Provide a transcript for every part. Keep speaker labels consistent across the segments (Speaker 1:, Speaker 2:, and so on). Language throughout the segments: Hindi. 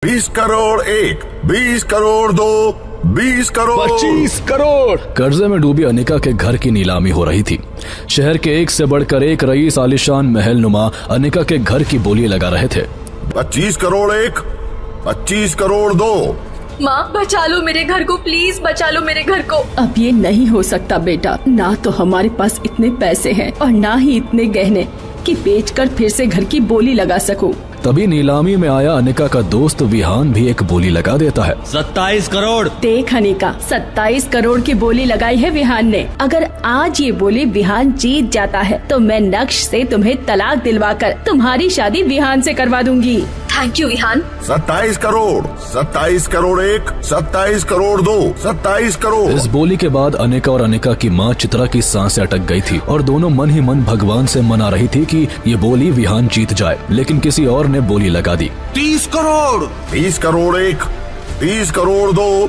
Speaker 1: 20 करोड़ एक, 20 करोड़ दो, 20 करोड़
Speaker 2: 25 करोड़।
Speaker 3: कर्जे में डूबी अनिका के घर की नीलामी हो रही थी। शहर के एक से बढ़कर एक रईस आलिशान महल नुमा अनिका के घर की बोली लगा रहे थे।
Speaker 1: 25 करोड़ एक, 25 करोड़ दो।
Speaker 4: माँ बचा लो मेरे घर को, प्लीज बचा लो मेरे घर को।
Speaker 5: अब ये नहीं हो सकता बेटा, ना तो हमारे पास इतने पैसे हैं और ना ही इतने गहने कि बेचकर फिर से घर की बोली लगा सकूं।
Speaker 3: तभी नीलामी में आया अनिका का दोस्त विहान भी एक बोली लगा देता है।
Speaker 6: 27 करोड़।
Speaker 5: देख अनिका, 27 करोड़ की बोली लगाई है विहान ने। अगर आज ये बोली विहान जीत जाता है तो मैं नक्श से तुम्हें तलाक दिलवाकर तुम्हारी शादी विहान से करवा दूंगी।
Speaker 4: Thank you Vihaan.
Speaker 1: 27 करोड़, 27 करोड़ एक, 27 करोड़ दो, 27 करोड़।
Speaker 3: इस बोली के बाद अनिका और अनिका की माँ चित्रा की सांसें अटक गई थी और दोनों मन ही मन भगवान से मना रही थी कि ये बोली विहान जीत जाए, लेकिन किसी और ने बोली लगा दी।
Speaker 6: 30 करोड़।
Speaker 1: 30 करोड़ एक, 30 करोड़ दो,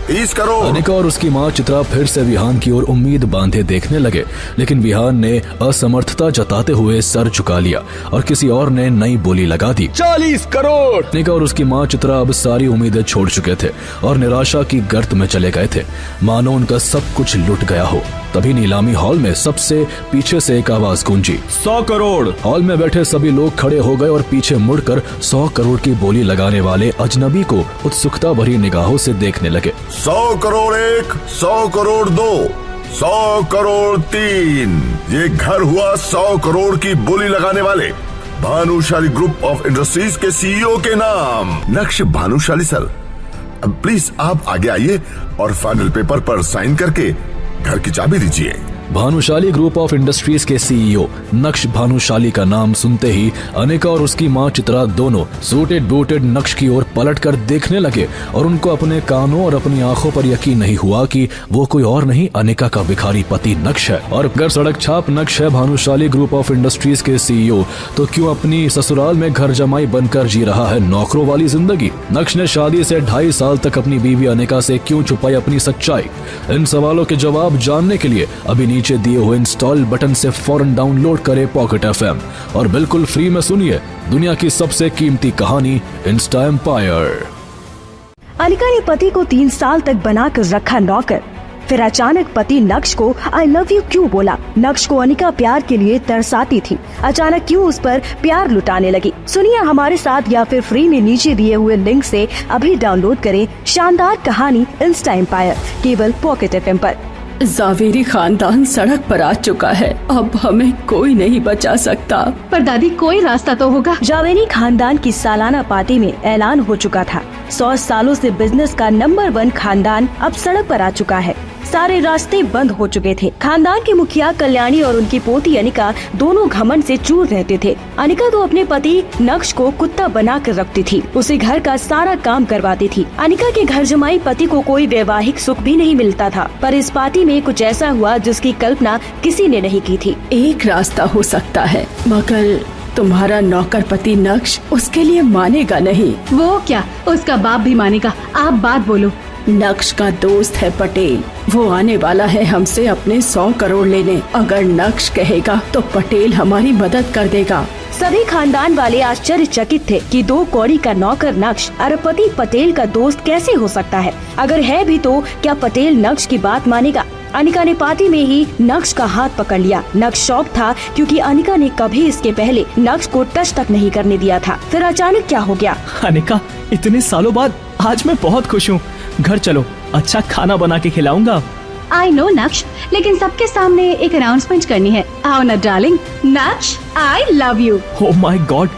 Speaker 1: 30 करोड़।
Speaker 3: अनिका और उसकी माँ चित्रा फिर से विहान की ओर उम्मीद बांधे देखने लगे, लेकिन विहान ने असमर्थता जताते हुए सर झुका लिया और किसी और ने नई बोली लगा दी।
Speaker 2: 40 करोड़।
Speaker 3: अनिका और उसकी माँ चित्रा अब सारी उम्मीदें छोड़ चुके थे और निराशा की गर्त में चले गए थे, मानो उनका सब कुछ लुट गया हो। तभी नीलामी हॉल में सबसे पीछे से एक आवाज गूंजी,
Speaker 6: 100 करोड़।
Speaker 3: हॉल में बैठे सभी लोग खड़े हो गए और पीछे मुड़कर 100 करोड़ की बोली लगाने वाले अजनबी को उत्सुकता भरी निगाहों से देखने लगे।
Speaker 1: 100 करोड़ एक, 100 करोड़ दो, 100 करोड़ तीन। ये घर हुआ 100 करोड़ की बोली लगाने वाले भानुशाली ग्रुप ऑफ इंडस्ट्रीज के सीईओ के नाम नक्श भानुशाली सर। अब प्लीज आप आगे आइए और फाइनल पेपर पर साइन करके घर की चाबी दीजिए।
Speaker 3: भानुशाली ग्रुप ऑफ इंडस्ट्रीज के सीईओ नक्श भानुशाली का नाम सुनते ही अनिका और उसकी माँ चित्रा दोनों सूटेड बूटेड नक्श की ओर पलटकर देखने लगे और उनको अपने कानों और अपनी आंखों पर यकीन नहीं हुआ कि वो कोई और नहीं अनिका का भिखारी पति नक्श है। और अगर सड़क छाप नक्श है भानुशाली ग्रुप ऑफ इंडस्ट्रीज के सीईओ, तो क्यों अपनी ससुराल में घर जमाई बनकर जी रहा है नौकरों वाली जिंदगी? नक्श ने शादी से 2.5 साल तक अपनी बीवी अनिका से क्यों छुपाई अपनी सच्चाई? इन सवालों के जवाब जानने के लिए अभी नीचे दिए हुए इंस्टॉल बटन से फौरन डाउनलोड करें पॉकेट एफएम और बिल्कुल फ्री में सुनिए दुनिया की सबसे कीमती कहानी इंस्टा एम्पायर।
Speaker 7: अनिका ने पति को 3 साल तक बनाकर रखा नौकर, फिर अचानक पति नक्श को आई लव यू क्यों बोला? नक्श को अनिका प्यार के लिए तरसाती थी, अचानक क्यों उस पर प्यार लुटाने लगी? सुनिए हमारे साथ या फिर फ्री में नीचे दिए हुए लिंक से अभी डाउनलोड करें शानदार कहानी इंस्टा एम्पायर केवल पॉकेट एफएम पर।
Speaker 5: जावेरी खानदान सड़क पर आ चुका है, अब हमें कोई नहीं बचा सकता।
Speaker 8: पर दादी कोई रास्ता तो होगा।
Speaker 7: जावेरी खानदान की सालाना पार्टी में ऐलान हो चुका था, 100 सालों से बिजनेस का नंबर 1 खानदान अब सड़क पर आ चुका है। सारे रास्ते बंद हो चुके थे। खानदान के मुखिया कल्याणी और उनकी पोती अनिका दोनों घमंड से चूर रहते थे। अनिका तो अपने पति नक्श को कुत्ता बना कर रखती थी, उसे घर का सारा काम करवाती थी। अनिका के घर जमाई पति को कोई वैवाहिक सुख भी नहीं मिलता था, पर इस पार्टी में कुछ ऐसा हुआ जिसकी कल्पना किसी ने नहीं की थी।
Speaker 5: एक रास्ता हो सकता है, मगर तुम्हारा नौकर पति नक्श उसके लिए मानेगा नहीं।
Speaker 8: वो क्या, उसका बाप भी मानेगा। आप बात बोलो।
Speaker 5: नक्श का दोस्त है पटेल, वो आने वाला है हमसे अपने 100 करोड़ लेने। अगर नक्श कहेगा तो पटेल हमारी मदद कर देगा।
Speaker 7: सभी खानदान वाले आश्चर्यचकित थे कि 2 कौड़ी का नौकर नक्श अरबपति पटेल का दोस्त कैसे हो सकता है? अगर है भी तो क्या पटेल नक्श की बात मानेगा? अनिका ने पार्टी में ही नक्श का हाथ पकड़ लिया। नक्श शॉक था क्योंकि अनिका ने कभी इसके पहले नक्श को टच तक नहीं करने दिया था। फिर अचानक क्या हो गया?
Speaker 9: अनिका, इतने सालों बाद आज मैं बहुत खुश हूँ। घर चलो, अच्छा खाना बना के खिलाऊंगा।
Speaker 8: आई नो नक्श, लेकिन सबके सामने एक अनाउंसमेंट करनी है। आओ ना डार्लिंग। नक्श, I love you.
Speaker 9: Oh my God,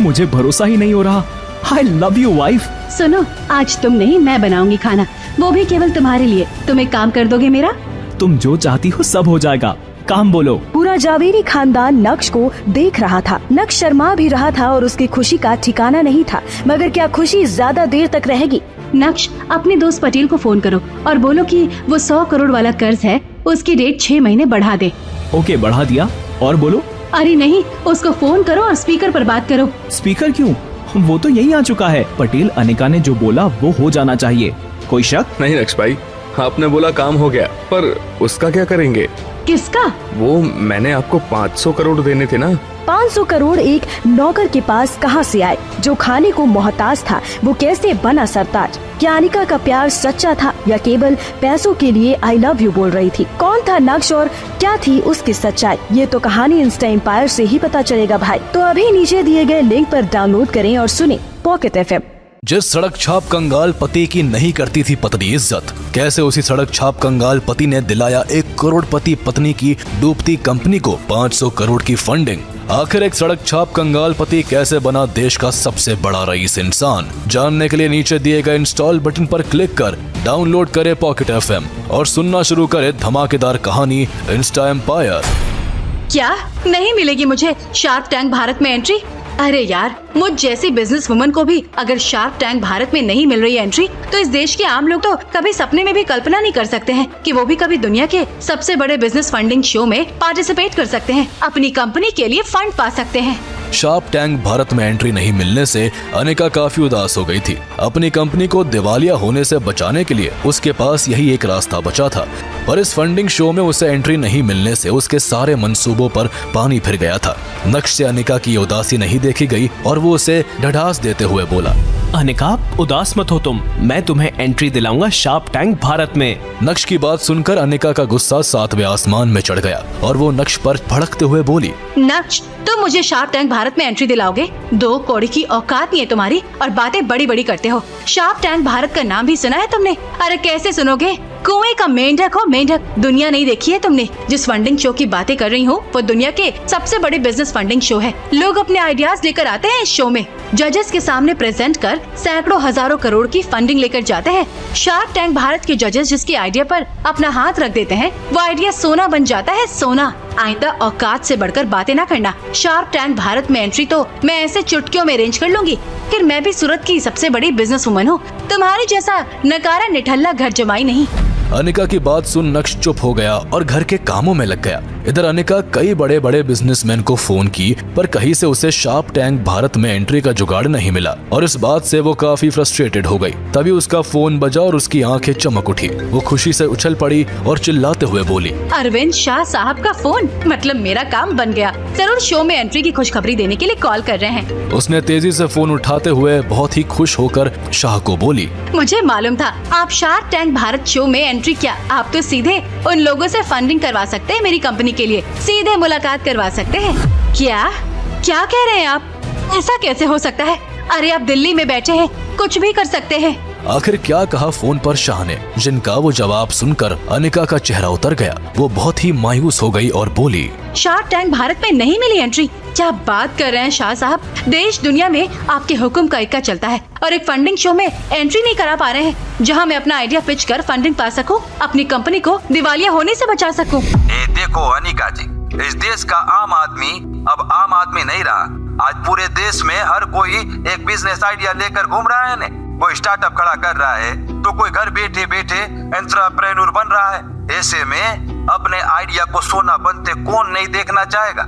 Speaker 9: मुझे भरोसा ही नहीं हो रहा। I love you wife.
Speaker 8: सुनो, आज तुम नहीं मैं बनाऊंगी खाना, वो भी केवल तुम्हारे लिए। तुम एक काम कर दोगे मेरा?
Speaker 9: तुम जो चाहती हो सब हो जाएगा, काम बोलो।
Speaker 7: पूरा जावेरी खानदान नक्श को देख रहा था। नक्श शर्मा भी रहा था और उसकी खुशी का ठिकाना नहीं था, मगर क्या खुशी ज्यादा देर तक रहेगी?
Speaker 8: नक्श, अपने दोस्त पटेल को फोन करो और बोलो कि वो 100 करोड़ वाला कर्ज है, उसकी डेट 6 महीने बढ़ा दे।
Speaker 9: ओके, बढ़ा दिया। और बोलो।
Speaker 8: अरे नहीं, उसको फोन करो और स्पीकर पर बात करो।
Speaker 9: स्पीकर क्यों? वो तो यही आ चुका है। पटेल अनिका ने जो बोला वो हो जाना चाहिए। कोई शक?
Speaker 2: नहीं नक्श भाई, आपने बोला काम हो गया, पर उसका क्या करेंगे?
Speaker 8: किसका?
Speaker 2: वो मैंने आपको 500 करोड़ देने थे ना,
Speaker 7: 500 करोड़ एक नौकर के पास कहां से आए जो खाने को मोहताज था? वो कैसे बना सरताज? क्या अनिका का प्यार सच्चा था या केवल पैसों के लिए आई लव यू बोल रही थी? कौन था नक्श और क्या थी उसकी सच्चाई? ये तो कहानी इंस्टा एम्पायर से ही पता चलेगा भाई। तो अभी नीचे दिए गए लिंक पर डाउनलोड करें और सुने पॉकेट FM।
Speaker 3: जिस सड़क छाप कंगाल पति की नहीं करती थी पत्नी इज्जत, कैसे उसी सड़क छाप कंगाल पति ने दिलाया 1 करोड़पति पत्नी की डूबती कंपनी को 500 करोड़ की फंडिंग। आखिर एक सड़क छाप कंगाल पति कैसे बना देश का सबसे बड़ा रईस इंसान? जानने के लिए नीचे दिए गए इंस्टॉल बटन पर क्लिक कर डाउनलोड करे पॉकेट FM और सुनना शुरू करे धमाकेदार कहानी इंस्टा एम्पायर।
Speaker 8: क्या नहीं मिलेगी मुझे शार्क टैंक भारत में एंट्री? अरे यार, मुझ जैसी बिजनेस वुमन को भी अगर शार्क टैंक भारत में नहीं मिल रही एंट्री, तो इस देश के आम लोग तो कभी सपने में भी कल्पना नहीं कर सकते हैं कि वो भी कभी दुनिया के सबसे बड़े बिजनेस फंडिंग शो में पार्टिसिपेट कर सकते हैं, अपनी कंपनी के लिए फंड पा सकते हैं।
Speaker 3: शार्क टैंक भारत में एंट्री नहीं मिलने से अनिका काफी उदास हो गई थी। अपनी कंपनी को दिवालिया होने से बचाने के लिए उसके पास यही एक रास्ता बचा था, पर इस फंडिंग शो में उसे एंट्री नहीं मिलने से उसके सारे मंसूबों पर पानी फिर गया था। नक्श से अनिका की उदासी नहीं देखी गई और वो उसे ढढ़ास देते हुए बोला,
Speaker 9: अनिका उदास मत हो तुम, मैं तुम्हें एंट्री दिलाऊंगा शार्क टैंक भारत में।
Speaker 3: नक्श की बात सुनकर अनिका का गुस्सा 7वें आसमान में चढ़ गया और वो नक्श पर भड़कते हुए बोली,
Speaker 8: नक्श, तुम मुझे शार्क टैंक भारत में एंट्री दिलाओगे? 2 कौड़ी की औकात नहीं है तुम्हारी और बातें बड़ी बड़ी करते हो। शार्क टैंक भारत का नाम भी सुना है तुमने? अरे कैसे सुनोगे? कुएं का मेंढक हो मेंढक, दुनिया नहीं देखी है तुमने। जिस फंडिंग शो की बातें कर रही हूँ वो दुनिया के सबसे बड़े बिजनेस फंडिंग शो है। लोग अपने आइडियाज लेकर आते हैं इस शो में, जजेस के सामने प्रेजेंट कर सैकड़ों हजारों करोड़ की फंडिंग लेकर जाते हैं। शार्क टैंक भारत के जजेस जिसके आइडिया पर अपना हाथ रख देते हैं, वो आइडिया सोना बन जाता है, सोना। आइंदा औकात से बढ़कर बातें ना करना। शार्क टैंक भारत में एंट्री तो मैं ऐसे चुटकियों में अरेंज कर लूंगी। फिर मैं भी सूरत की सबसे बड़ी बिजनेस वुमन हूँ, तुम्हारी जैसा नकारा निठल्ला घर जमाई नहीं।
Speaker 3: अनिका की बात सुन नक्श चुप हो गया और घर के कामों में लग गया। इधर अनिका कई बड़े बड़े बिजनेसमैन को फोन की, पर कहीं से उसे शार्क टैंक भारत में एंट्री का जुगाड़ नहीं मिला और इस बात से वो काफी फ्रस्ट्रेटेड हो गई। तभी उसका फोन बजा और उसकी आंखें चमक उठी। वो खुशी से उछल पड़ी और चिल्लाते हुए बोली,
Speaker 8: अरविंद शाह साहब का फोन, मतलब मेरा काम बन गया। जरूर शो में एंट्री की खुशखबरी देने के लिए कॉल कर रहे हैं।
Speaker 3: उसने तेजी से फोन उठाते हुए बहुत ही खुश होकर शाह को बोली,
Speaker 8: मुझे मालूम था आप शार्क टैंक भारत शो में एंट्री क्या, आप तो सीधे उन लोगों से फंडिंग करवा सकते हैं, मेरी कंपनी के लिए सीधे मुलाकात करवा सकते हैं। क्या क्या कह रहे हैं आप? ऐसा कैसे हो सकता है? अरे आप दिल्ली में बैठे हैं, कुछ भी कर सकते हैं।
Speaker 3: आखिर क्या कहा फोन पर शाह ने, जिनका वो जवाब सुनकर अनिका का चेहरा उतर गया। वो बहुत ही मायूस हो गई और बोली,
Speaker 8: शार्क टैंक भारत में नहीं मिली एंट्री? क्या बात कर रहे हैं शाह साहब? देश दुनिया में आपके हुक्म का इक्का चलता है और एक फंडिंग शो में एंट्री नहीं करा पा रहे हैं, जहां मैं अपना आइडिया पिच कर फंडिंग पा सकूं, अपनी कंपनी को दिवालिया होने से बचा सकूं।
Speaker 10: देखो अनिका जी, इस देश का आम आदमी अब आम आदमी नहीं रहा। आज पूरे देश में हर कोई एक बिजनेस आइडिया लेकर घूम रहा है, कोई स्टार्टअप खड़ा कर रहा है तो कोई घर बैठे बैठे एंटरप्रेन्योर बन रहा है। ऐसे में अपने आइडिया को सोना बनते कौन नहीं देखना चाहेगा?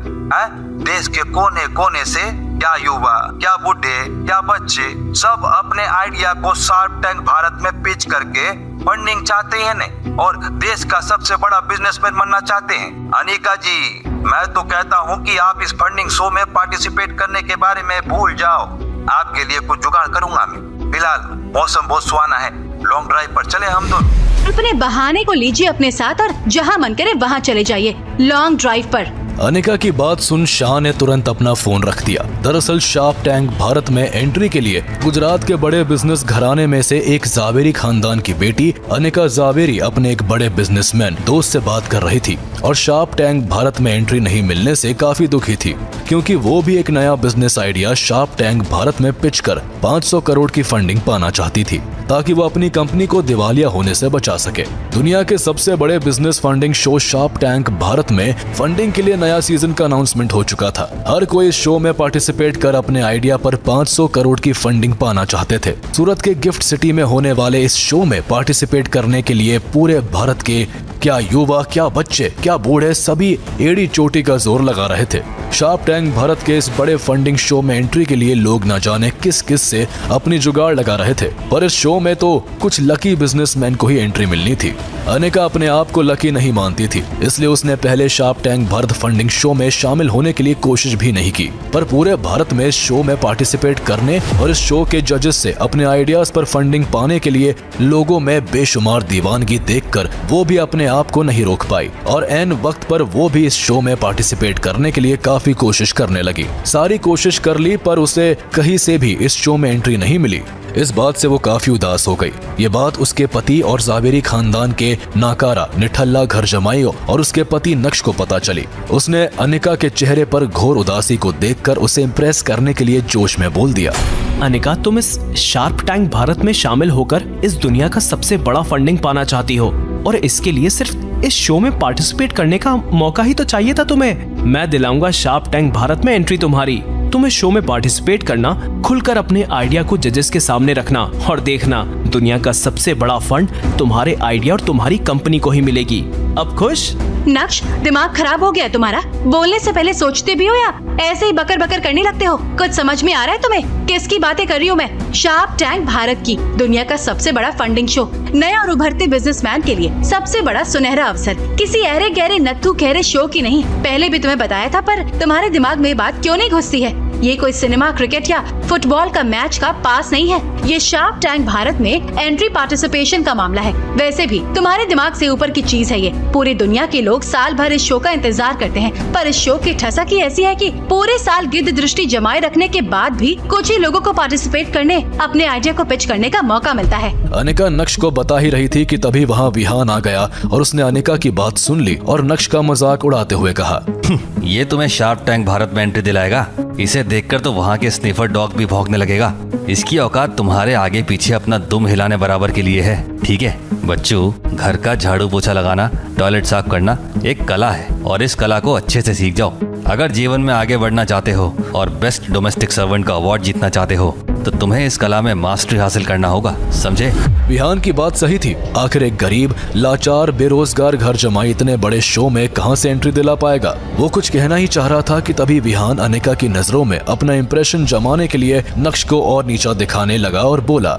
Speaker 10: देश के कोने कोने से क्या युवा, क्या बूढ़े, क्या बच्चे सब अपने आइडिया को शार्क टैंक भारत में पिच करके फंडिंग चाहते हैं ने और देश का सबसे बड़ा बिजनेसमैन बनना चाहते हैं। अनिका जी, मैं तो कहता हूँ कि आप इस फंडिंग शो में पार्टिसिपेट करने के बारे में भूल जाओ। आपके लिए कुछ जुगाड़ करूंगा मैं। फिलहाल मौसम बहुत सुहाना है, लॉन्ग ड्राइव पर चले हम दोनों।
Speaker 8: अपने बहाने को लीजिए अपने साथ और जहां मन करे वहां चले जाइए लॉन्ग ड्राइव पर।
Speaker 3: अनिका की बात सुन शाह ने तुरंत अपना फोन रख दिया। दरअसल शार्क टैंक भारत में एंट्री के लिए गुजरात के बड़े बिजनेस घराने में से एक जावेरी खानदान की बेटी अनिका जावेरी अपने एक बड़े बिजनेसमैन दोस्त से बात कर रही थी और शार्क टैंक भारत में एंट्री नहीं मिलने से काफी दुखी थी, क्योंकि वो भी एक नया business idea shark tank Bharat में पिच कर 500 करोड़ की फंडिंग पाना चाहती थी, ताकि वो अपनी कंपनी को दिवालिया होने से बचा सके। दुनिया के सबसे बड़े business funding show shark tank Bharat में फंडिंग के लिए नया सीजन का अनाउंसमेंट हो चुका था। हर कोई इस शो में पार्टिसिपेट कर अपने आइडिया पर 500 करोड़ की फंडिंग पाना चाहते थे। सूरत के गिफ्ट सिटी में होने वाले इस शो में पार्टिसिपेट करने के लिए पूरे भारत के क्या युवा, क्या बच्चे, क्या बूढ़े सभी एड़ी चोटी का जोर लगा रहे थे। शार्क टैंक भारत के इस बड़े फंडिंग शो में एंट्री के लिए लोग न जाने किस किस से अपनी जुगाड़ लगा रहे थे, पर इस शो में तो कुछ लकी बिजनेसमैन को ही एंट्री मिलनी थी। अनिका अपने आप को लकी नहीं मानती थी, इसलिए उसने पहले shark tank Bharat funding funding show में शामिल होने के लिए कोशिश भी नहीं की, पर पूरे भारत में इस शो में पार्टिसिपेट करने और इस शो के जजेस से अपने आइडियाज पर फंडिंग पाने के लिए लोगों में बेशुमार दीवानगी देखकर वो भी अपने आप को नहीं रोक पाई और एन वक्त पर वो भी इस शो में पार्टिसिपेट करने के लिए काफी कोशिश करने लगी। सारी कोशिश कर ली पर उसे कहीं से भी इस शो में एंट्री नहीं मिली। इस बात से वो काफी उदास हो गई। ये बात उसके पति और जावेरी खानदान के नाकारा निठल्ला घर जमाई और उसके पति नक्श को पता चली। उसने अनिका के चेहरे पर घोर उदासी को देखकर उसे इम्प्रेस करने के लिए जोश में बोल दिया,
Speaker 9: अनिका, तुम इस शार्क टैंक भारत में शामिल होकर इस दुनिया का सबसे बड़ा फंडिंग पाना चाहती हो और इसके लिए सिर्फ इस शो में पार्टिसिपेट करने का मौका ही तो चाहिए था तुम्हें। मैं दिलाऊंगा शार्क टैंक भारत में एंट्री तुम्हारी। तुम इस शो में पार्टिसिपेट करना, खुलकर अपने आइडिया को जजेस के सामने रखना और देखना दुनिया का सबसे बड़ा फंड तुम्हारे आइडिया और तुम्हारी कंपनी को ही मिलेगी। अब खुश?
Speaker 8: नक्श, दिमाग खराब हो गया तुम्हारा? बोलने से पहले सोचते भी हो या ऐसे ही बकर बकर करने लगते हो? कुछ समझ में आ रहा है तुम्हें? किसकी बातें कर रही हूँ मैं? शार्क टैंक भारत की दुनिया का सबसे बड़ा फंडिंग शो, नया और उभरते बिजनेसमैन के लिए सबसे बड़ा सुनहरा अवसर, किसी अहरे गहरे नत्थु खैरे शो की नहीं। पहले भी तुम्हें बताया था, पर तुम्हारे दिमाग में ये बात क्यों नहीं घुसती है? ये कोई सिनेमा, क्रिकेट या फुटबॉल का मैच का पास नहीं है। ये शार्क टैंक भारत में एंट्री पार्टिसिपेशन का मामला है। वैसे भी तुम्हारे दिमाग से ऊपर की चीज है ये। पूरी दुनिया के लोग साल भर इस शो का इंतजार करते हैं, पर इस शो की ठसक ही ऐसी है कि पूरे साल गिद्ध दृष्टि जमाए रखने के बाद भी कुछ ही लोगों को पार्टिसिपेट करने, अपने आइडिया को पिच करने का मौका मिलता है।
Speaker 3: अनिका नक्श को बता ही रही थी कि तभी वहाँ विहान आ गया और उसने अनिका की बात सुन ली और नक्श का मजाक उड़ाते हुए कहा,
Speaker 6: ये तुम्हें शार्क टैंक भारत में एंट्री दिलाएगा? इसे देखकर तो वहाँ के स्निफर डॉग भी भौंकने लगेगा। इसकी औकात तुम्हारे आगे पीछे अपना दुम हिलाने बराबर के लिए है। ठीक है बच्चों, घर का झाड़ू पोछा लगाना, टॉयलेट साफ करना एक कला है और इस कला को अच्छे से सीख जाओ। अगर जीवन में आगे बढ़ना चाहते हो और बेस्ट डोमेस्टिक सर्वेंट का अवार्ड जीतना चाहते हो तो तुम्हें इस कला में मास्टरी हासिल करना होगा, समझे?
Speaker 3: विहान की बात सही थी। आखिर एक गरीब, लाचार, बेरोजगार घर जमाई इतने बड़े शो में कहां से एंट्री दिला पाएगा? वो कुछ कहना ही चाह रहा था कि तभी विहान अनिका की नजरों में अपना इंप्रेशन जमाने के लिए नक्श को और नीचा दिखाने लगा और बोला,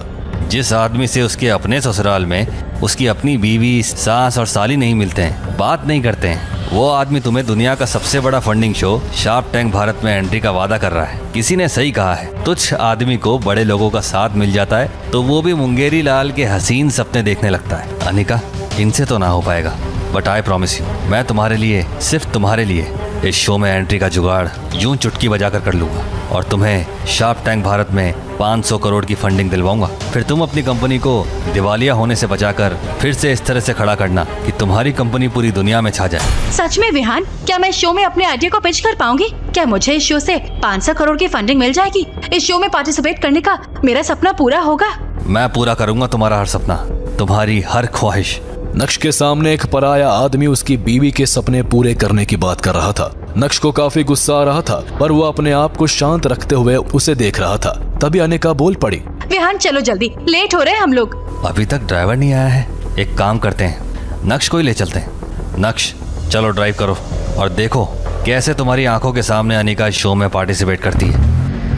Speaker 6: जिस आदमी से उसके अपने ससुराल में उसकी अपनी बीवी, सास और साली नहीं मिलते हैं, बात नहीं करते हैं, वो आदमी तुम्हें दुनिया का सबसे बड़ा funding show shark tank Bharat में एंट्री का वादा कर रहा है। किसी ने सही कहा है, तुच्छ आदमी को बड़े लोगों का साथ मिल जाता है तो वो भी मुंगेरी लाल के हसीन सपने देखने लगता है। अनिका, इनसे तो ना हो पाएगा, बट आई प्रॉमिस यू, मैं तुम्हारे लिए, सिर्फ तुम्हारे लिए इस शो में एंट्री का जुगाड़ यूं चुटकी बजाकर कर लूंगा और तुम्हें शार्क टैंक भारत में 500 करोड़ की फंडिंग दिलवाऊंगा। फिर तुम अपनी कंपनी को दिवालिया होने से बचाकर फिर से इस तरह से खड़ा करना कि तुम्हारी कंपनी पूरी दुनिया में छा जाए।
Speaker 8: सच में विहान, क्या मैं शो में अपने आइडिया को पिच कर पाऊंगी? क्या मुझे इस शो से 500 करोड़ की फंडिंग मिल जाएगी? इस शो में पार्टिसिपेट करने का मेरा सपना पूरा होगा?
Speaker 6: मैं पूरा करूंगा तुम्हारा हर सपना, तुम्हारी हर ख्वाहिश।
Speaker 3: नक्श के सामने एक पराया आदमी उसकी बीवी के सपने पूरे करने की बात कर रहा था। नक्श को काफी गुस्सा आ रहा था, पर वो अपने आप को शांत रखते हुए उसे देख रहा था। तभी अनिका बोल पड़ी,
Speaker 8: विहान चलो जल्दी, लेट हो रहे हैं हम लोग।
Speaker 6: अभी तक ड्राइवर नहीं आया है, एक काम करते हैं, नक्श को ही ले चलते हैं। नक्श, चलो ड्राइव करो और देखो कैसे तुम्हारी आंखों के सामने अनिका शो में पार्टिसिपेट करती है।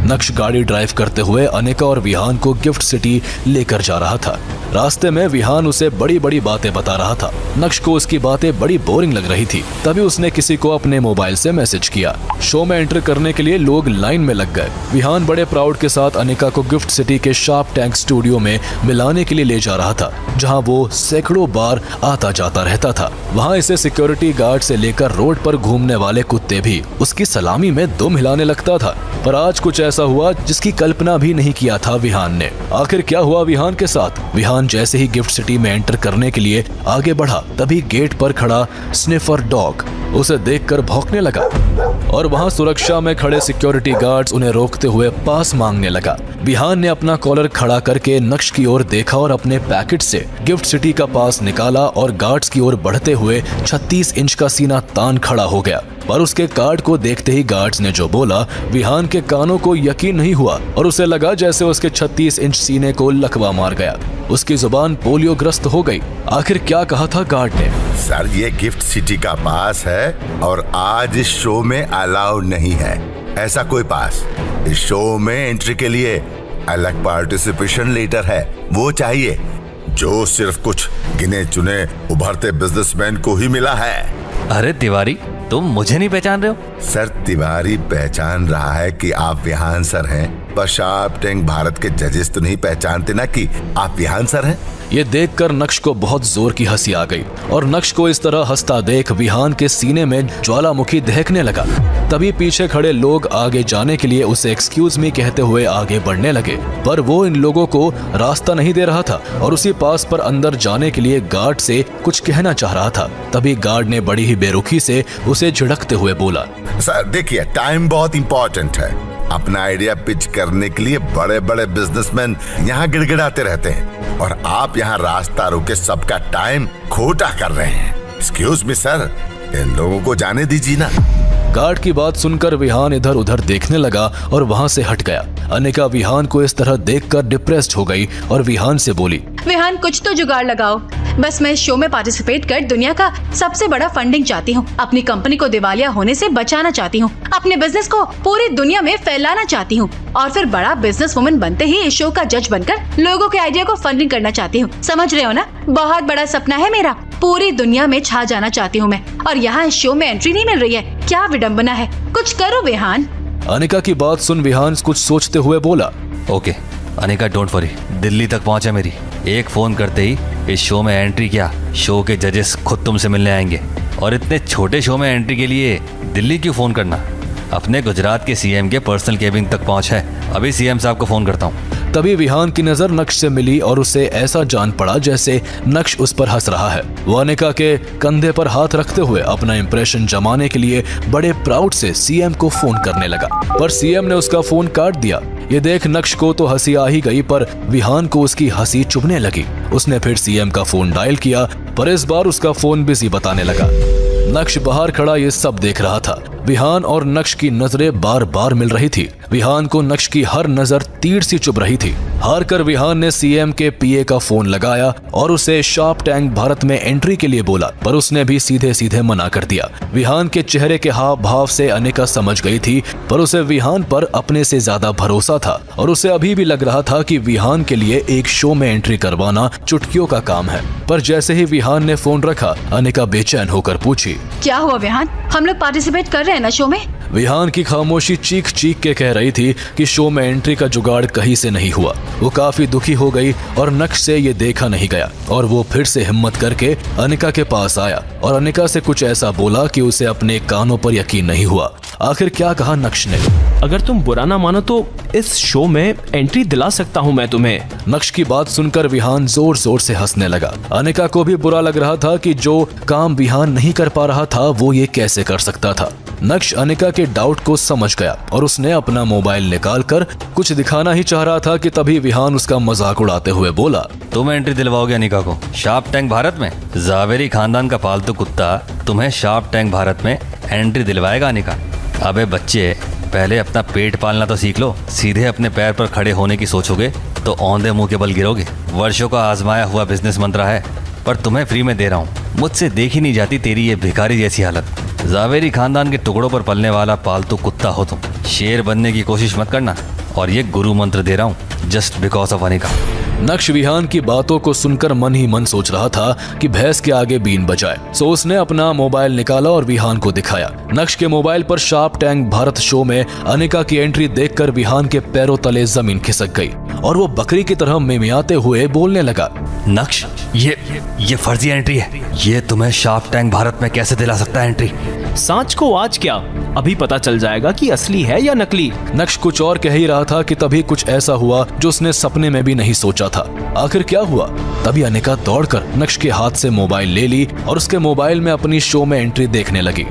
Speaker 3: नक्श गाड़ी ड्राइव करते हुए अनिका और विहान को गिफ्ट सिटी लेकर जा रहा था। रास्ते में विहान उसे बड़ी बड़ी बातें बता रहा था। नक्श को उसकी बातें बड़ी बोरिंग लग रही थी। तभी उसने किसी को अपने मोबाइल से मैसेज किया। शो में एंटर करने के लिए लोग लाइन में लग गए। विहान बड़े प्राउड के साथ अनिका को गिफ्ट सिटी के शार्क टैंक स्टूडियो में मिलाने के लिए ले जा रहा था, जहां वो सैकड़ों बार आता जाता रहता था। वहां इसे सिक्योरिटी गार्ड से लेकर रोड पर घूमने वाले कुत्ते भी उसकी सलामी में दुम हिलाने लगता था। पर आज कुछ ऐसा हुआ जिसकी कल्पना भी नहीं किया था विहान ने। आखिर क्या हुआ विहान के साथ? विहान जैसे ही गिफ्ट सिटी में एंटर करने के लिए आगे बढ़ा, तभी गेट पर खड़ा स्निफर डॉग उसे देखकर भौंकने लगा और वहां सुरक्षा में खड़े सिक्योरिटी गार्ड्स उन्हें रोकते हुए पास मांगने लगा। विहान ने अपना कॉलर खड़ा करके नक्श की ओर देखा और अपने पैकेट से गिफ्ट सिटी का पास निकाला और गार्ड्स की ओर बढ़ते हुए 36 इंच का सीना तान खड़ा हो गया। पर उसके कार्ड को देखते ही गार्ड्स ने जो बोला, विहान के कानों को यकीन नहीं हुआ और उसे लगा जैसे उसके 36 इंच सीने को लकवा मार गया। उसकी जुबान पोलियो ग्रस्त हो गई। आखिर क्या कहा था गार्ड ने?
Speaker 1: सर, ये गिफ्ट सिटी का पास है और आज इस शो में अलाउ नहीं है ऐसा कोई पास। इस शो में एंट्री के लिए अलग पार्टिसिपेशन लेटर है, वो चाहिए, जो सिर्फ कुछ गिने चुने उभरते बिजनेसमैन को ही मिला है।
Speaker 6: अरे तिवारी, तुम मुझे नहीं पहचान रहे हो?
Speaker 1: सर तिवारी पहचान रहा है कि आप विहान सर हैं, पर शार्प टैंक भारत के जजेस तो नहीं पहचानते ना कि आप विहान सर हैं।
Speaker 3: ये देखकर नक्श को बहुत जोर की हंसी आ गई और नक्श को इस तरह हंसता देख विहान के सीने में ज्वालामुखी दहकने लगा। तभी पीछे खड़े लोग आगे जाने के लिए उसे एक्सक्यूज मी कहते हुए आगे बढ़ने लगे, पर वो इन लोगों को रास्ता नहीं दे रहा था और उसी पास पर अंदर जाने के लिए गार्ड से कुछ कहना चाह रहा था। तभी गार्ड ने बड़ी ही बेरुखी से उसे झिड़कते हुए बोला,
Speaker 1: सर देखिए, टाइम बहुत इम्पोर्टेंट है। अपना आइडिया पिच करने के लिए बड़े बड़े बिजनेसमैन यहाँ गिड़गिड़ाते रहते हैं और आप यहाँ रास्ता रोके सबका टाइम खोटा कर रहे हैं। एक्सक्यूज मी सर, इन लोगों को जाने दीजिए ना।
Speaker 3: गार्ड की बात सुनकर विहान इधर उधर देखने लगा और वहाँ से हट गया। अनिका विहान को इस तरह देखकर डिप्रेस्ड हो गई और विहान से बोली,
Speaker 8: विहान कुछ तो जुगाड़ लगाओ। बस मैं इस शो में पार्टिसिपेट कर दुनिया का सबसे बड़ा फंडिंग चाहती हूँ। अपनी कंपनी को दिवालिया होने से बचाना चाहती हूँ। अपने बिजनेस को पूरी दुनिया में फैलाना चाहती हूँ और फिर बड़ा बिजनेस वुमन बनते ही इस शो का जज बनकर लोगों के आइडिया को फंडिंग करना चाहती हूँ। समझ रहे हो ना? बहुत बड़ा सपना है मेरा। पूरी दुनिया में छा जाना चाहती हूँ मैं, और यहाँ इस शो में एंट्री नहीं मिल रही है। क्या विडम्बना है, कुछ करो विहान।
Speaker 3: अनिका की बात सुन विहान कुछ सोचते हुए बोला,
Speaker 6: okay Anika, don't worry, Delhi तक पहुंचा मेरी। एक फोन करते ही इस शो में एंट्री क्या, शो के जजेस खुद तुमसे मिलने आएंगे। और इतने छोटे शो में एंट्री के लिए दिल्ली क्यों फोन करना? अपने गुजरात के सीएम के पर्सनल केबिन तक पहुंच है, अभी सीएम साहब को फोन करता हूँ।
Speaker 3: तभी विहान की नजर नक्श से मिली और उसे ऐसा जान पड़ा जैसे नक्श उस पर हंस रहा है। वो अनिका के कंधे पर हाथ रखते हुए अपना इंप्रेशन जमाने के लिए बड़े प्राउड से सीएम को फोन करने लगा, पर सीएम ने उसका फोन काट दिया। ये देख नक्श को तो हंसी आ ही गई, पर विहान को उसकी हंसी चुभने लगी। उसने फिर सीएम का फोन डायल किया, पर इस बार उसका फोन बिजी बताने लगा। नक्श बाहर खड़ा ये सब देख रहा था। विहान और नक्श की नजरें बार बार मिल रही थी। विहान को नक्श की हर नजर तीर सी चुभ रही थी। हार कर विहान ने सीएम के पीए का फोन लगाया और उसे शार्प टैंक भारत में एंट्री के लिए बोला, पर उसने भी सीधे सीधे मना कर दिया। विहान के चेहरे के हाव भाव से अनिका समझ गई थी, पर उसे विहान पर अपने से ज्यादा भरोसा था और उसे अभी भी लग रहा था कि विहान के लिए एक शो में एंट्री करवाना चुटकियों का काम है। पर जैसे ही विहान ने फोन रखा, अनिका बेचैन होकर पूछी,
Speaker 8: क्या हुआ विहान? हम लोग पार्टिसिपेट कर रहे हैं ना शो में?
Speaker 3: विहान की खामोशी चीख चीख के कह रही थी कि शो में एंट्री का जुगाड़ कहीं से नहीं हुआ। वो काफी दुखी हो गई और नक्श से ये देखा नहीं गया और वो फिर से हिम्मत करके अनिका के पास आया और अनिका से कुछ ऐसा बोला कि उसे अपने कानों पर यकीन नहीं हुआ। आखिर क्या कहा नक्श ने?
Speaker 9: अगर तुम बुरा ना मानो तो इस शो में एंट्री दिला सकता हूँ मैं तुम्हें।
Speaker 3: नक्श की बात सुनकर विहान जोर जोर से हंसने लगा। अनिका को भी बुरा लग रहा था कि जो काम विहान नहीं कर पा रहा था वो ये कैसे कर सकता था। नक्श अनिका के डाउट को समझ गया और उसने अपना मोबाइल निकालकर कुछ दिखाना ही चाह रहा था कि तभी विहान उसका मजाक उड़ाते हुए बोला,
Speaker 6: तुम एंट्री दिलवाओगे अनिका को शार्प टैंक भारत में? जावेरी खानदान का पालतू कुत्ता तुम्हें शार्प टैंक भारत में एंट्री दिलवाएगा अनिका? अबे बच्चे, पहले अपना पेट पालना तो सीख लो। सीधे अपने पैर पर खड़े होने की सोचोगे तो औंधे मुंह के बल गिरोगे। वर्षों का आजमाया हुआ बिजनेस मंत्र है, पर तुम्हें फ्री में दे रहा हूँ। मुझसे देखी नहीं जाती तेरी ये भिखारी जैसी हालत। जावेरी खानदान के टुकड़ों पर पलने वाला पालतू कुत्ता हो तुम। शेर बनने की कोशिश मत करना, और ये गुरु मंत्र दे रहा हूँ जस्ट बिकॉज ऑफ अनिका।
Speaker 3: नक्श विहान की बातों को सुनकर मन ही मन सोच रहा था कि भैंस के आगे बीन बजाए। सो उसने अपना मोबाइल निकाला और विहान को दिखाया। नक्श के मोबाइल पर शार्प टैंक भारत शो में अनिका की एंट्री देखकर विहान के पैरों तले जमीन खिसक गई और वो बकरी की तरह मिमियाते हुए बोलने लगा,
Speaker 6: नक्श, ये फर्जी एंट्री है। ये तुम्हें शार्प टैंक भारत में कैसे दिला सकता है एंट्री?
Speaker 9: सांच को आज क्या, अभी पता चल जाएगा कि असली है या नकली।
Speaker 3: नक्श कुछ और कह ही रहा था कि तभी कुछ ऐसा हुआ जो उसने सपने में भी नहीं सोचा था। आखिर क्या हुआ? तभी अनिका दौड़कर नक्श के हाथ से मोबाइल ले ली और उसके मोबाइल में अपनी शो में एंट्री देखने लगी।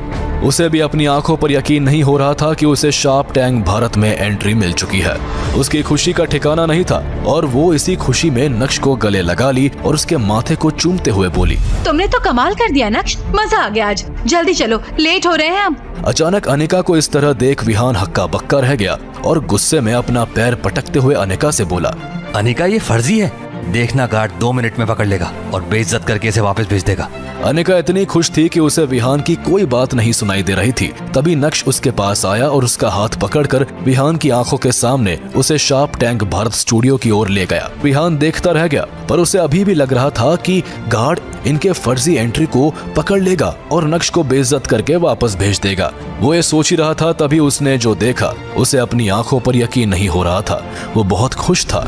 Speaker 3: उसे भी अपनी आंखों पर यकीन नहीं हो रहा था कि उसे शार्प टैंक भारत में एंट्री मिल चुकी है। उसकी खुशी का ठिकाना नहीं था और वो इसी खुशी में नक्श को गले लगा ली और उसके माथे को चूमते हुए बोली,
Speaker 8: तुमने तो कमाल कर दिया नक्श, मजा आ गया आज। जल्दी चलो, लेट हो रहे हैं हम।
Speaker 3: अचानक अनिका को इस तरह देख विहान हक्का बक्का रह गया और गुस्से में अपना पैर पटकते हुए अनिका से बोला,
Speaker 6: अनिका, ये फर्जी है। देखना गार्ड 2 मिनट में पकड़ लेगा और बेइज्जत करके इसे वापस भेज देगा।
Speaker 3: अनिका इतनी खुश थी कि उसे विहान की कोई बात नहीं सुनाई दे रही थी। तभी नक्श उसके पास आया और उसका हाथ पकड़कर विहान की आंखों के सामने उसे शार्प टैंक भारत स्टूडियो की ओर ले गया। विहान देखता रह गया, पर उसे अभी भी लग रहा था कि गार्ड इनके फर्जी एंट्री को पकड़ लेगा और नक्श को बेइज्जत करके वापस भेज देगा। वो ये सोच ही रहा था, तभी उसने जो देखा उसे अपनी आंखों पर यकीन नहीं हो रहा था। वो बहुत खुश था।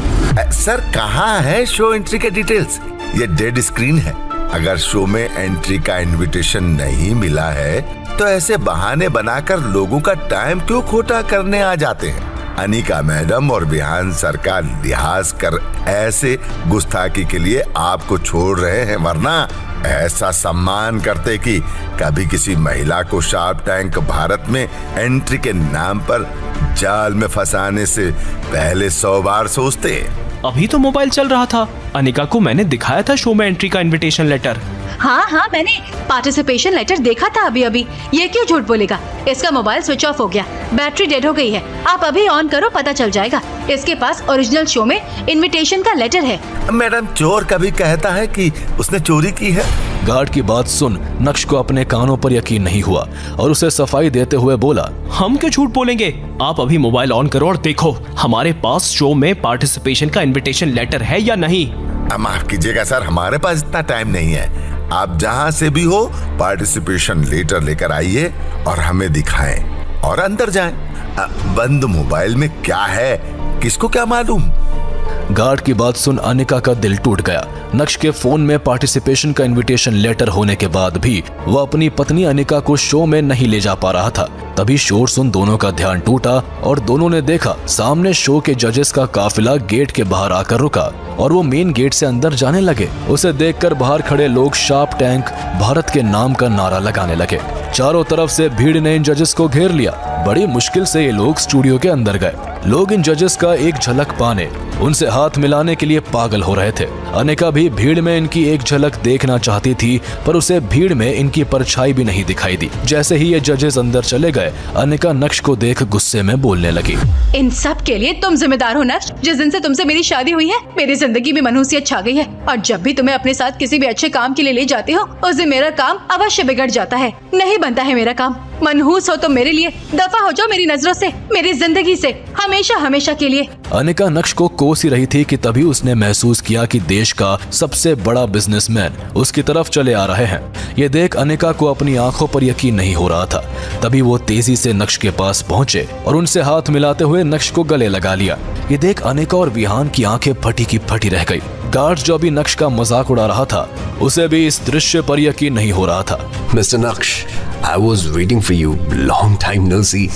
Speaker 1: सर, कहाँ है शो एंट्री के डिटेल्स? ये डेड स्क्रीन है। अगर शो में एंट्री का इनविटेशन नहीं मिला है तो ऐसे बहाने बनाकर लोगों का टाइम क्यों खोटा करने आ जाते हैं? अनिका मैडम और विहान सर का लिहाज कर ऐसे गुस्ताखी के लिए आपको छोड़ रहे हैं, वरना ऐसा सम्मान करते कि कभी किसी महिला को शार्प टैंक भारत में एंट्री के नाम पर जाल में फंसाने से पहले 100 बार सोचते।
Speaker 9: अभी तो मोबाइल चल रहा था। अनिका को मैंने दिखाया था शो में एंट्री का इनविटेशन लेटर।
Speaker 8: हाँ, मैंने पार्टिसिपेशन लेटर देखा था अभी। ये क्यों झूठ बोलेगा? इसका मोबाइल स्विच ऑफ हो गया, बैटरी डेड हो गई है। आप अभी ऑन करो, पता चल जाएगा। इसके पास ओरिजिनल शो में इनविटेशन का लेटर है।
Speaker 1: मैडम, चोर कभी कहता है कि उसने चोरी की है?
Speaker 3: गार्ड की बात सुन नक्श को अपने कानों पर यकीन नहीं हुआ और उसे सफाई देते हुए बोला,
Speaker 9: हम क्यों झूठ बोलेंगे? आप अभी मोबाइल ऑन करो और देखो हमारे पास शो में पार्टिसिपेशन का इनविटेशन लेटर है या नहीं।
Speaker 1: माफ कीजिएगा सर, हमारे पास इतना टाइम नहीं है। आप जहाँ से भी हो पार्टिसिपेशन लेटर लेकर आइए और हमें दिखाएं और अंदर जाएं। बंद मोबाइल में क्या है, किसको क्या मालूम?
Speaker 3: गार्ड की बात सुन अनिका का दिल टूट गया। नक्श के फोन में पार्टिसिपेशन का इनविटेशन लेटर होने के बाद भी वो अपनी पत्नी अनिका को शो में नहीं ले जा पा रहा था। तभी शोर सुन दोनों का ध्यान टूटा और दोनों ने देखा सामने शो के जजेस का काफिला गेट के बाहर आकर रुका और वो मेन गेट से अंदर जाने लगे। उसे देखकर बाहर खड़े लोग शार्प टैंक भारत के नाम का नारा लगाने लगे। चारों तरफ से भीड़ ने इन जजेस को घेर लिया। बड़ी मुश्किल से ये लोग स्टूडियो के अंदर गए। लोग इन जजेस का एक झलक पाने, उनसे हाथ मिलाने के लिए पागल हो रहे थे। अनिका भी भीड़ में इनकी एक झलक देखना चाहती थी, पर उसे भीड़ में इनकी परछाई भी नहीं दिखाई दी। जैसे ही ये जजेस अंदर चले गए, अनिका नक्श को देख गुस्से में बोलने लगी,
Speaker 8: इन सब के लिए तुम जिम्मेदार हो नक्श। जिस दिन से तुमसे मेरी शादी हुई है, मेरी जिंदगी में मनहूसियत छा गई है और जब भी तुम्हें अपने साथ किसी भी अच्छे काम के लिए ले जाती हो, उस दिन मेरा काम अवश्य बिगड़ जाता है। नहीं बनता है मेरा काम। मनहूस हो तो मेरे लिए दफा हो जाओ मेरी नजरों से, मेरी जिंदगी से, हमेशा हमेशा के लिए।
Speaker 3: अनिका नक्श को कोस ही रही थी कि तभी उसने महसूस किया कि देश का सबसे बड़ा बिजनेसमैन उसकी तरफ चले आ रहे हैं। ये देख अनिका को अपनी आंखों पर यकीन नहीं हो रहा था। तभी वो तेजी से नक्श के पास पहुंचे और उनसे हाथ मिलाते हुए नक्श को गले लगा लिया। ये देख अनिका और विहान की आंखें फटी की फटी रह गई। गार्ड जो भी नक्श का मजाक उड़ा रहा था, उसे भी इस दृश्य पर यकीन नहीं हो रहा था।
Speaker 11: मिस्टर नक्श, I was waiting for you. Long time no see.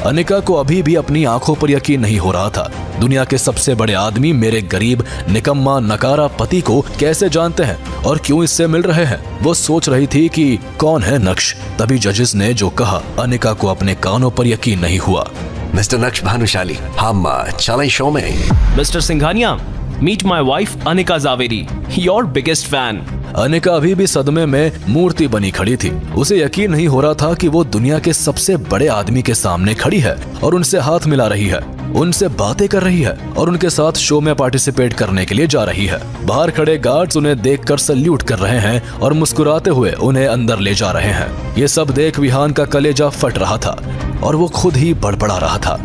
Speaker 3: Anika को अभी भी अपनी आंखों पर यकीन नहीं हो रहा था। दुनिया के सबसे बड़े आदमी मेरे गरीब निकम्मा नकारा पति को कैसे जानते हैं और क्यों इससे मिल रहे हैं? वो सोच रही थी कि कौन है नक्श। तभी जजेस ने जो कहा, अनिका को अपने कानों पर यकीन नहीं हुआ।
Speaker 11: मिस्टर नक्श भानुशाली, हम चलें शो में।
Speaker 9: Mister Singhania, meet my wife Anika Javeri, your biggest fan.
Speaker 3: Anika अभी भी सदमे में मूर्ति बनी खड़ी थी। उसे यकीन नहीं हो रहा था कि वो दुनिया के सबसे बड़े आदमी के सामने खड़ी है और उनसे हाथ मिला रही है, उनसे बातें कर रही है और उनके साथ शो में पार्टिसिपेट करने के लिए जा रही है। बाहर खड़े गार्ड्स उन्हें देखकर सल्यूट कर रहे हैं और मुस्कुराते हुए उन्हें अंदर ले जा रहे हैं। ये सब देख विहान का कलेजा फट रहा था और वो खुद ही बड़बड़ा रहा था।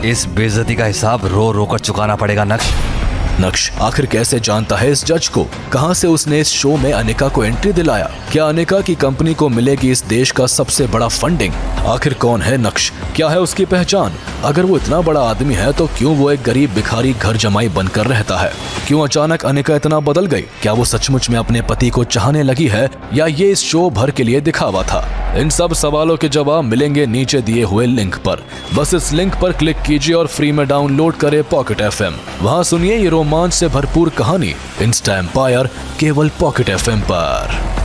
Speaker 6: इस बेइज्जती का हिसाब रो रो कर चुकाना पड़ेगा
Speaker 3: नक्श आखिर कैसे जानता है इस जज को? कहां से उसने इस शो में अनिका को एंट्री दिलाया? क्या अनिका की कंपनी को मिलेगी इस देश का सबसे बड़ा फंडिंग? आखिर कौन है नक्श? क्या है उसकी पहचान? अगर वो इतना बड़ा आदमी है तो क्यों वो एक गरीब भिखारी घर जमाई बनकर रहता है? क्यों अचानक अनिका इतना बदल गई? क्या वो सचमुच में अपने पति को चाहने लगी है या ये इस शो भर के लिए दिखावा था? इन सब सवालों के जवाब मिलेंगे नीचे दिए हुए लिंक पर। बस इस लिंक पर क्लिक कीजिए और फ्री में डाउनलोड करें पॉकेट FM। वहाँ सुनिए ये रोमांच से भरपूर कहानी इंस्टा एम्पायर केवल पॉकेट FM पर।